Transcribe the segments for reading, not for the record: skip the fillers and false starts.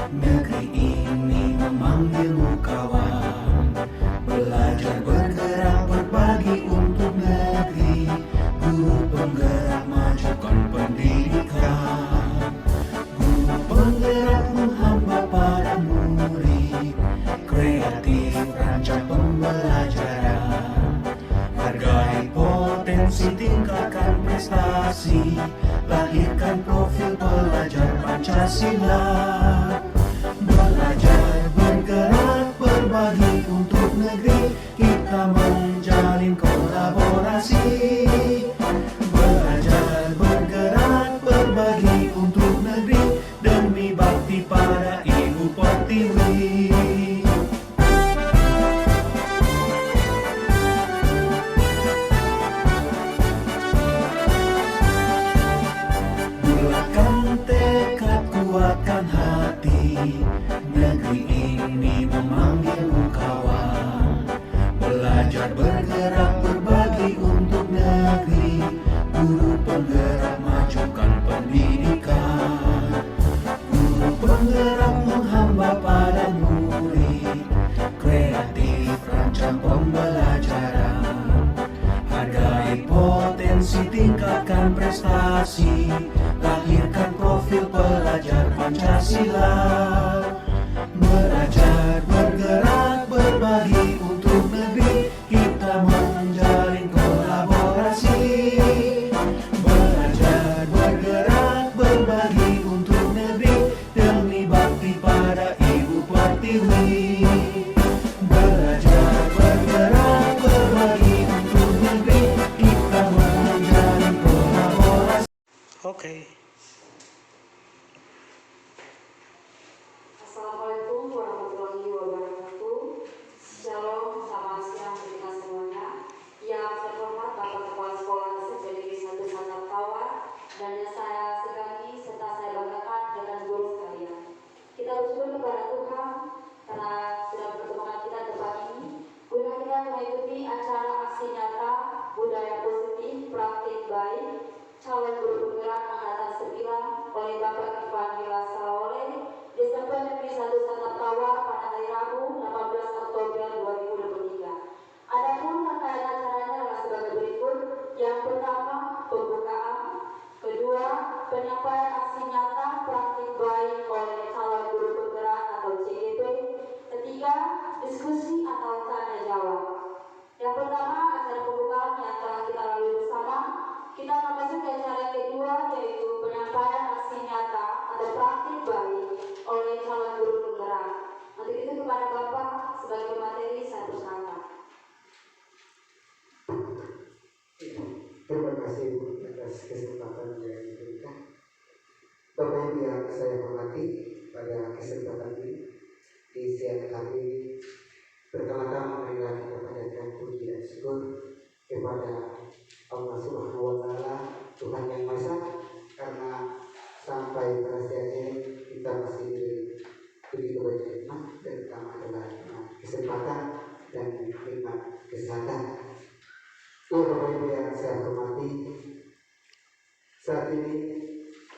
Negeri ini memanggilmu kawan, belajar bergerak berbagi untuk negeri. Guru penggerak majukan pendidikan, guru penggerak menghamba pada murid, kreatif rancang pembelajaran, hargai potensi tingkatkan prestasi, lahirkan profil pelajar Pancasila. Belajar bergerak berbagi untuk negeri, kita menjalin kolaborasi. Belajar bergerak berbagi untuk negeri, demi bakti pada Ibu Pertiwi. Bulatkan tekad, kuatkan hati, negeri ini memanggilmu kawan. Belajar bergerak berbagi untuk negeri, guru penggerak majukan pendidikan, guru penggerak menghamba pada murid, kreatif rancang pembelajaran, hargai potensi tingkatkan prestasi, lahirkan profil pelajar Pancasila. Belajar bergerak berbagi untuk negeri, kita menjalin kolaborasi. Belajar bergerak berbagi untuk negeri, demi bakti pada Ibu Pertiwi. Belajar bergerak berbagi untuk negeri, kita menjalin kolaborasi. Oke. Assalamualaikum warahmatullahi wabarakatuh. Shalom, selamat siang kita semuanya. Yang terhormat Bapak Kepala Sekolah SMP Negeri 1 Sandang Tawa, dan yang saya segani serta saya banggakan dengan guru sekalian. Kita bersyukur kepada Tuhan karena sudah bertemukan kita tempat ini, guna kita mengikuti acara aksi nyata budaya positif praktik baik calon guru penggerak angkatan 9 oleh Bapak Ivan Hila Salawole di SMP Negeri 1 Sandang Tawa pada hari Rabu 18 Oktober 2023. Adapun rangkaian acaranya adalah sebagai berikut. Yang pertama, pembukaan. Kedua, penyampaian aksi nyata praktik baik oleh calon guru penggerak atau CGP. Ketiga, diskusi atau tanya jawab. Yang pertama, acara pembukaan yang telah kita lalui bersama. Kita akan masuk ke acara yang kedua, yaitu penyampaian aksi nyata atau praktik baik oleh calon guru penggerak. Untuk itu kepada Bapak sebagai pemateri saya persilakan. Terima kasih atas kesempatan yang diberikan. Bapak Ibu yang saya hormati, pada kesempatan ini di siang hari ini, pertama-tama marilah kita panjatkan puji dan syukur kepada Allah Subhanahu wa Ta'ala, Tuhan yang Maha Esa, karena sampai pada siang ini kita masih begitu banyak nikmat, dan pertama adalah kesempatan dan nikmat kesehatan. Bapak Ibu yang saya hormati, saat ini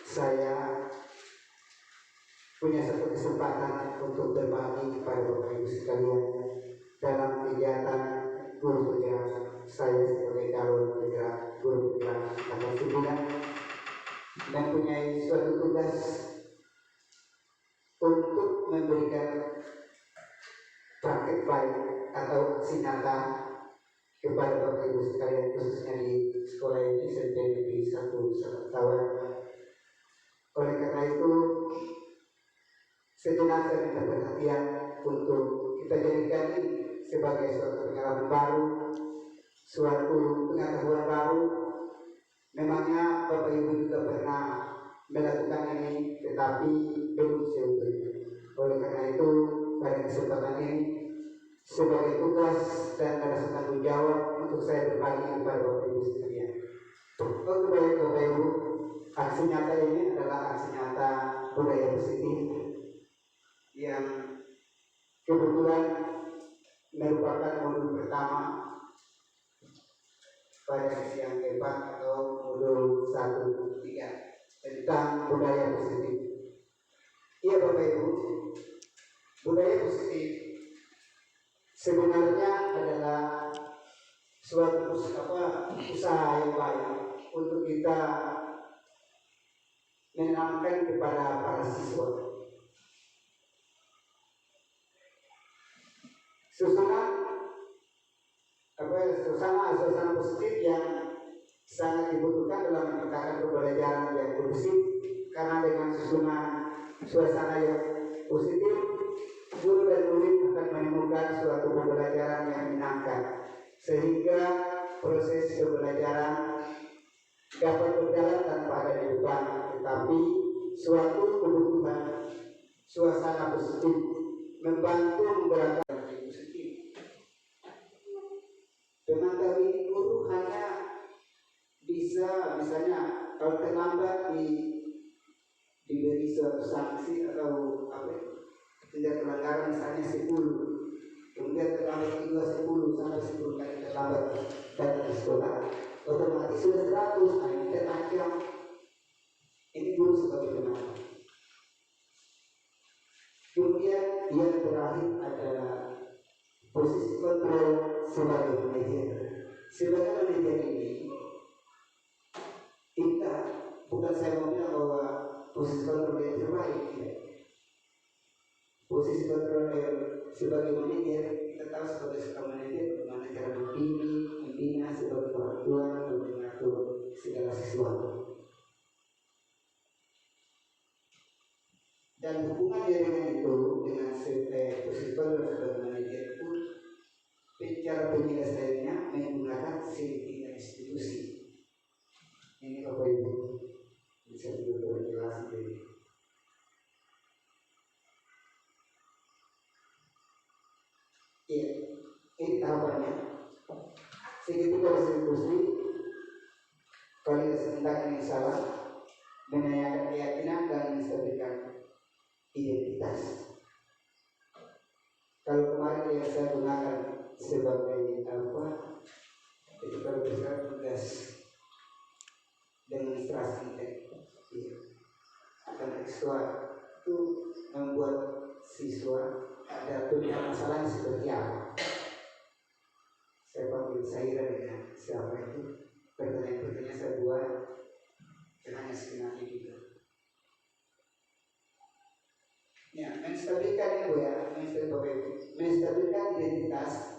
saya punya satu kesempatan untuk berbagi kepada Bapak Ibu sekalian dalam kegiatan guru penggerak saya sebagai calon penggerak guru penggerak angkatan 9, dan punya suatu tugas untuk memberikan praktik baik atau aksi nyata kepada Bapak Ibu sekalian, khususnya di sekolah ini SMP Negeri 1 Sandang Tawa. Oleh karena itu, sejenak saya minta perhatian untuk kita jadikan ini sebagai suatu pengalaman baru, suatu pengetahuan baru. Memangnya Bapak Ibu juga pernah melakukan ini, tetapi belum seutuhnya. Oleh karena itu, pada kesempatan ini, sebagai tugas dan rasa tanggung jawab untuk saya berbagi kepada Bapak Ibu sekalian. Untuk Bapak Ibu, aksi nyata ini adalah aksi nyata budaya positif yang kebetulan merupakan modul pertama pada sesi yang keempat atau modul 1-3 tentang budaya positif. Iya Bapak Ibu, budaya positif sebenarnya adalah suatu usaha yang baik untuk kita menanamkan kepada para siswa. Suasana positif yang sangat dibutuhkan dalam menciptakan pembelajaran yang kondusif, karena dengan suasana yang positif, guru dan murid akan menemukan suatu pembelajaran yang menyenangkan, sehingga proses pembelajaran dapat berjalan tanpa adanya beban. Tetapi suatu kebutuhan suasana positif membantu menggerakkan positif. Dengan kami ini guru hanya misalnya kalau terlambat diberi suatu sanksi atau tindak pelanggaran misalnya 10, kemudian terlambat 10 sampai 10 kali terlambat datang ke sekolah, otomatis sudah 100. Nah, ini terancam. Ini guru sebagai pengajar. Kemudian yang terakhir adalah posisi kontrol sebagai manajer. Sebagai manajer ini, kita bukan saya mau bilang bahwa posisi kontrol yang terbaik, tidak. Posisi kontrol sebagai manajer, kita tahu sebagai seorang manajer bagaimana cara membina sebagai orang tua dan mengatur segala sesuatu. Dan hubungannya dengan itu, dengan posisi kontrol sebagai manajer itu, cara penyelesaiannya menggunakan tiga institusi. Ini Bapak Ibu bisa berjelas ini. Iya, ini tahapannya. Segitiga institusi, kualitas tindakan yang salah, menanyakan keyakinan dan menstabilkan identitas. Kalau kemarin yang saya gunakan sebagai itu kalau besar tugas demonstrasi dan siswa itu membuat siswa ada permasalahan seperti apa. Saya panggil Saira dengan siapa itu, pertanyaan saya buat hanya sekitar juga. Ya, menstabilkan itu ya, menstabilkan identitas.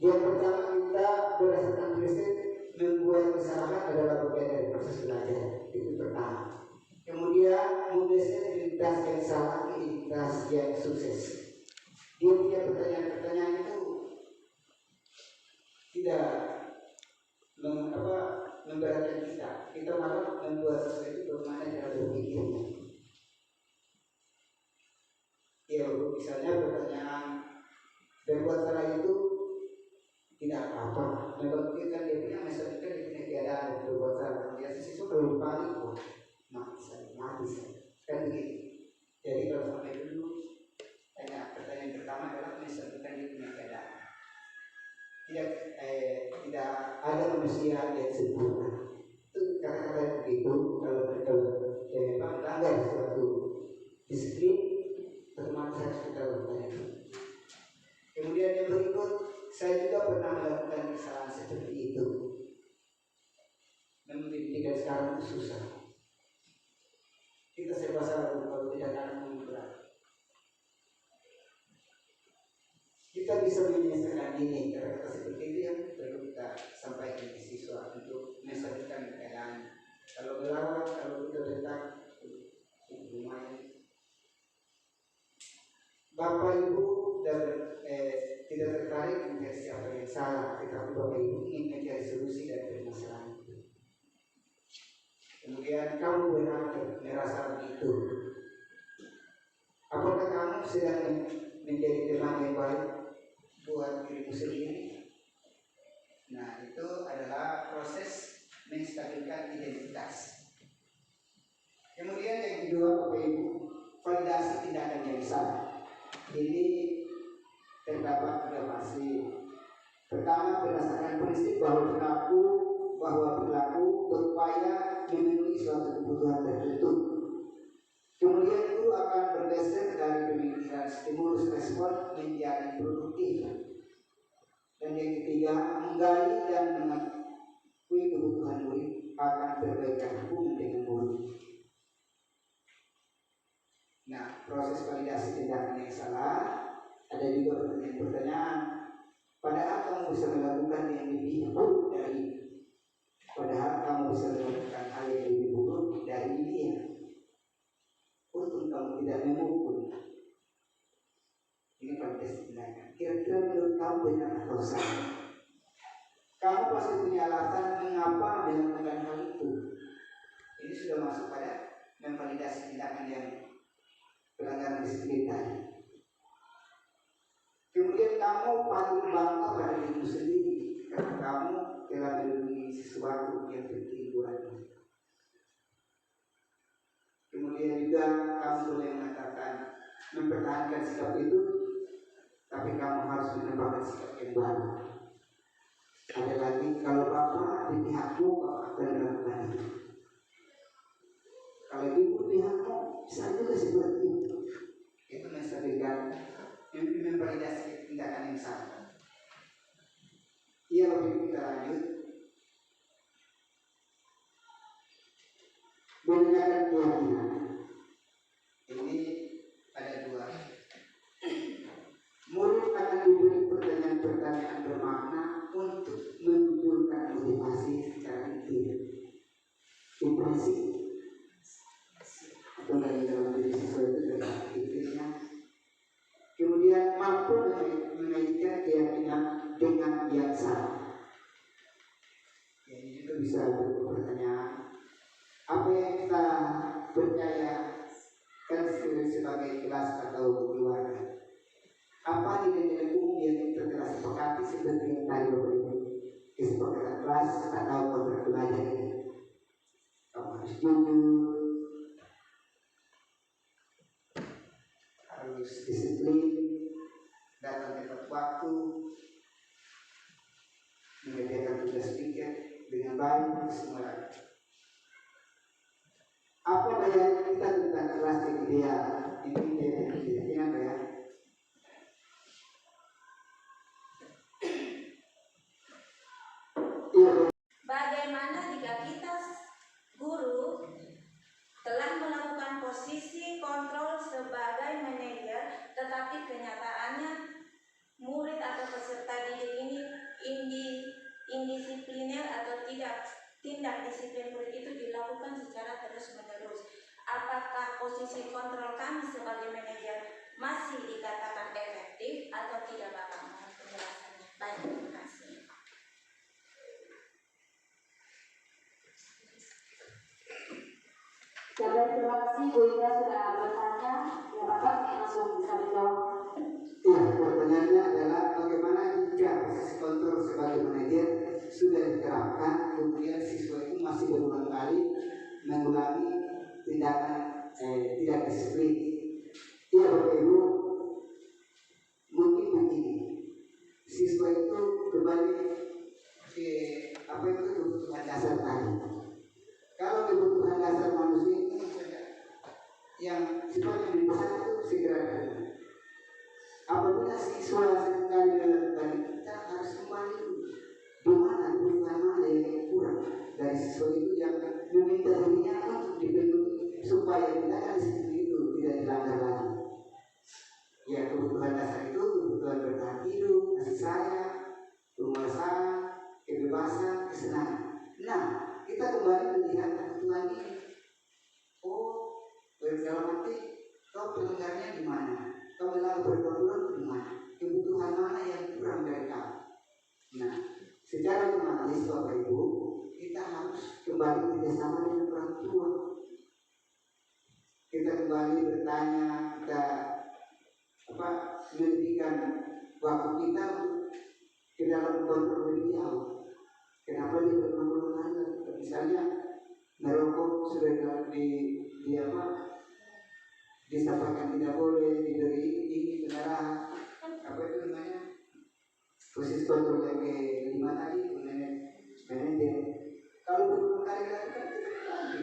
Yang pertama, kita berdasarkan riset membuat kesalahan adalah bagian dari proses belajar. Itu pertama. Kemudian menggeser identitas yang salah ke identitas yang sukses. Dia punya pertanyaan-pertanyaan itu tidak memberatkan kita. Kita malah membuat sesuatu bagaimana cara berpikirnya. Ya, misalnya pertanyaan berbuat salah itu tidak apa-apa. Membuktikan dia punya misalnya dia punya keadaan berbuat salah. Biasa siswa kalau panik, mati saya. Kan begitu. Jadi kalau sampai dulu, pertanyaan pertama adalah misalnya dia punya keadaan. Tidak ada manusia yang sempurna. Itu kata-kata begitu kalau memang melanggar suatu disiplin, otomatis harus kita bertanya. Kemudian yang berikut, saya juga pernah melakukan kesalahan seperti itu. Memang pendidikan sekarang itu susah. Kita serba salah kalau tidak ada berat. Kita bisa menyelesaikan ini kata-kata seperti itu yang perlu kita sampaikan ke siswa untuk menstabilkan keadaan. Kalau berlawan, kalau kita letak lumayan. Bapak Ibu tidak tertarik mencari siapa yang salah, tetapi Bapak Ibu ingin mencari solusi dari permasalahan itu. Kemudian kamu benar merasa begitu. Apakah kamu sedang menjadi teman yang baik buat dirimu sendiri? Nah, itu adalah proses menstabilkan identitas. Kemudian yang kedua, Bapak Ibu, validasi tindakan yang salah. Ini terdapat 3 fase. Pertama, berdasarkan prinsip bahwa perilaku berupaya memenuhi suatu kebutuhan tertentu. Kemudian memvalidasi tindakan yang salah. Ada juga pertanyaan-pertanyaan, padahal kamu bisa melakukan yang lebih buruk dari, padahal kamu bisa melakukan hal yang lebih buruk dari dia. Untung kamu tidak memukul. Ini validasi tindakan. Kira-kira menurut kamu benar atau salah? Kamu pasti punya alasan mengapa melakukan hal itu. Ini sudah masuk pada memvalidasi tindakan yang pelanggaran disiplin tadi. Kemudian kamu paling bangga pada dirimu sendiri karena kamu telah melindungi sesuatu yang penting buatmu. Kemudian juga kamu boleh mengatakan mempertahankan sikap itu, tapi kamu harus menambahkan sikap yang baru. Ada lagi, kalau bapak di pihakmu, bapak akan melakukan itu. Kalau ibu pihakmu, bisa juga seperti itu. Itu menstabilkan, memvalidasi tindakan yang salah. Iya, lebih kita lanjut. Mendengarkan keyakinan. Ini ada dua. Murid akan diberi pertanyaan-pertanyaan bermakna untuk menunjukkan motivasi secara intim. Impresi atau dari dalam diri siswa itu dari aktivitasnya. Kemudian mampu mengaitkan keyakinan dengan yang salah. Ini juga bisa bertanya, apa yang kita percaya kan sebagai kelas atau keluarga? Apa nilai-nilai umum yang kita telah sepakati seperti yang tadi Bapak Ibu, kesepakatan kelas atau kontrak belajar ini? Kamu harus jujur, harus disiplin, datang tepat waktu, mengerjakan tugas piket dengan baik, semua. Apa bayangan kita tentang kelas yang ideal? Ini apa ya? Bagaimana jika kita guru telah melakukan posisi kontrol sebagai manajer, tetapi kenyataannya murid atau peserta didik ini indisipliner atau tindak disiplin murid itu dilakukan secara terus-menerus? Apakah posisi kontrol kami sebagai manajer masih dikatakan efektif atau tidak, Bapak? Mohon penjelasannya. Baik, terima kasih. Terima kasih Bu Ida sudah bertanya. Ya Bapak langsung bisa menjawab. Iya, pertanyaannya adalah bagaimana jika posisi kontrol sebagai manajer sudah diterapkan, kemudian siswa itu masih berulang kali mengulangi tindakan tidak disiplin. Iya Bapak Ibu, mungkin begini, siswa itu kembali ke apa itu kebutuhan dasar tadi. Kalau kebutuhan dasar manusia itu yang sifatnya lebih besar itu segera. Apabila siswa sekali melakukan, kita harus kembali di mana kebutuhan mana yang kurang dari siswa itu yang meminta dirinya untuk dipenuhi supaya tindakan disiplin itu tidak dilanggar lagi. Ya, kebutuhan dasar itu kebutuhan bertahan hidup, kasih sayang, penguasaan, kebebasan, kesenangan. Nah, kita kembali melihat kebutuhan ini. Oh, dalam arti kau pelanggarnya di mana? Kau melanggar peraturan di mana? Kebutuhan mana yang kurang dari kamu? Nah, secara otomatis Bapak Ibu, kita harus kembali bekerjasama dengan orang tua. Kita kembali bertanya, kita menjadikan waktu kita untuk ke dalam kontrol lebih jauh. Kenapa dia berkontrol? Misalnya merokok sudah disampaikan tidak boleh, diberi ini kendaraan, apa itu namanya, posisi kontrol yang ke-5 tadi, manajer. Kalau berulang kali lakukan kita lagi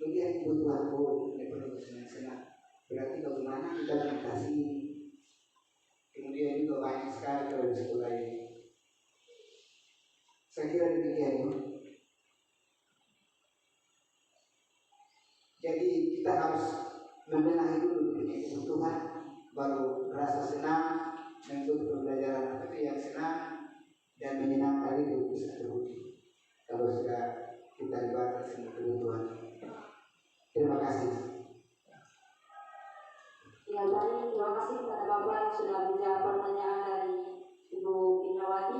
melihat kebutuhan yang perlu senang-senang. Berarti bagaimana kita mengatasi ini? Kemudian juga banyak sekali kalau di sekolah ini. Saya kira demikian. Jadi kita harus membenahi dulu punya kebutuhan, baru rasa senang mengikuti pembelajaran tapi yang senang dan menyenangkan itu bisa teruji kalau sudah kita libatkan semua kebutuhan. Terima kasih. Ya, baik, terima kasih kepada Bapak yang sudah menjawab pertanyaan dari Ibu Indrawati.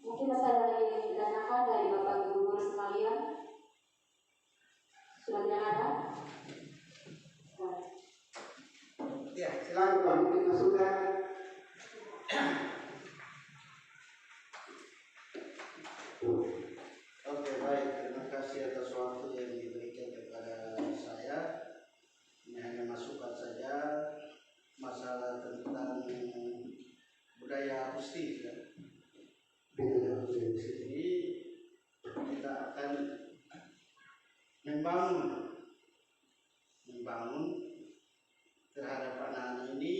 Mungkin masih ada lagi yang ditanyakan dari Bapak Ibu guru sekalian? Sudah tidak ada? Baik. Ya, silakan Pak, mungkin masukan. Oke, baik. Terima kasih atas waktu yang diberikan kepada saya. Ini hanya masukan saja masalah tentang budaya positif ya. Jadi kita akan membangun terhadap anak-anak ini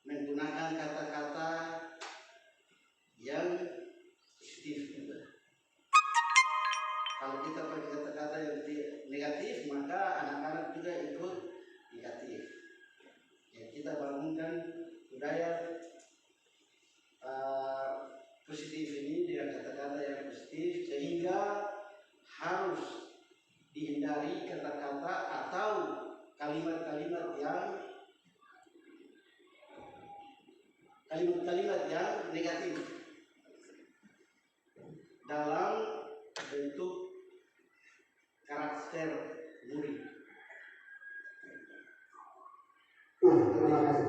menggunakan kata-kata yang positif. Kalau kita pakai kata-kata yang negatif, maka anak-anak juga ikut negatif. Ya, kita bangunkan budaya positif ini dengan kata-kata yang positif, sehingga harus dihindari kata-kata atau kalimat-kalimat yang negatif dalam bentuk karakter murid. Terima kasih.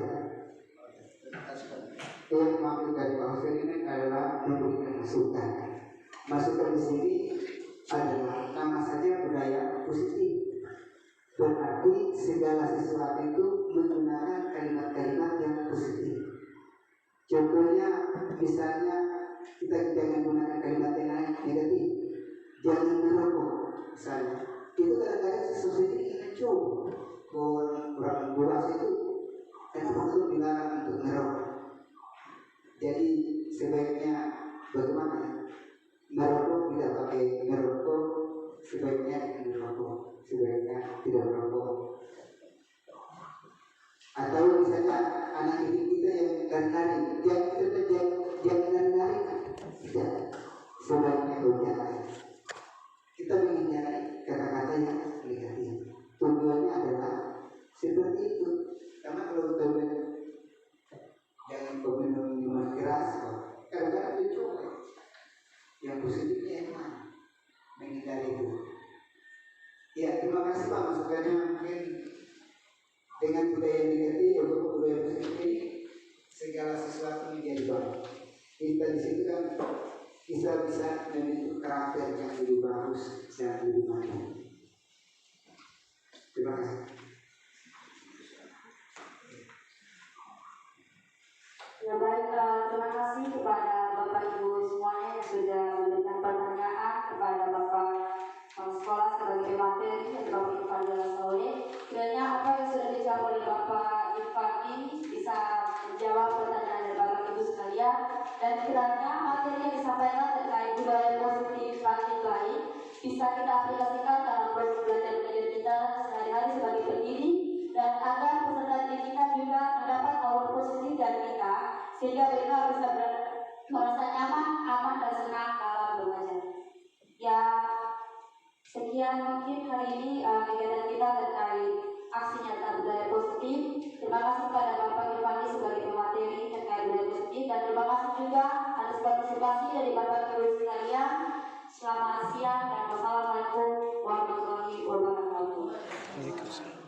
Terima kasih Pak. Yang maksud dari Pak Hussein ini adalah memberikan masukan. Masukan di sini adalah nama saja budaya positif. Berarti segala sesuatu itu menggunakan kalimat-kalimat yang positif. Contohnya, misalnya kita jangan menggunakan kalimat yang negatif. Jangan merokok, misalnya. Itu kadang-kadang sesuatu ini coba orang dewasa itu kenapa itu dilarang untuk merokok. Jadi sebaiknya bagaimana ya? Merokok tidak pakai merokok, sebaiknya merokok, sebaiknya tidak merokok. Atau misalnya anak didik kita yang lari-lari, jangan lari-lari, tidak, sebaiknya berjalan. Kita menghindari kata-kata yang negatif. Tujuannya adalah seperti itu. Karena kalau kita jangan minum minuman keras, kadang-kadang dicoba. Yang positifnya yang mana? Menghindari itu. Ya, terima kasih Pak masukannya. Mungkin dengan budaya negatif atau budaya positif ini segala sesuatu menjadi baik. Kita di situ kan bisa membentuk karakter yang lebih bagus dan lebih mantap. Terima kasih. Ya baik, terima kasih kepada Bapak Ibu semuanya yang sudah memberikan pertanyaan kepada Bapak Sekolah sebagai materi dan Bapak Irfan Saule. Kiranya apa yang sudah dijawab oleh Bapak Irfan ini bisa menjawab pertanyaan dari Bapak Ibu sekalian, dan kiranya materi yang disampaikan terkait budaya positif bangkit baik bisa kita aplikasikan dalam proses belajar mengajar kita sehari-hari sebagai pendiri, dan agar peserta didik kita juga mendapat aura positif dari kita, sehingga mereka bisa merasa nyaman, aman, dan senang dalam belajar. Ya, sekian mungkin hari ini kegiatan kita terkait aksi nyata budaya positif. Terima kasih kepada Bapak Irfani sebagai pemateri terkait budaya positif, dan terima kasih juga atas partisipasi dari Bapak Ibu sekalian. Selamat siang dan wassalamualaikum warahmatullahi wabarakatuh.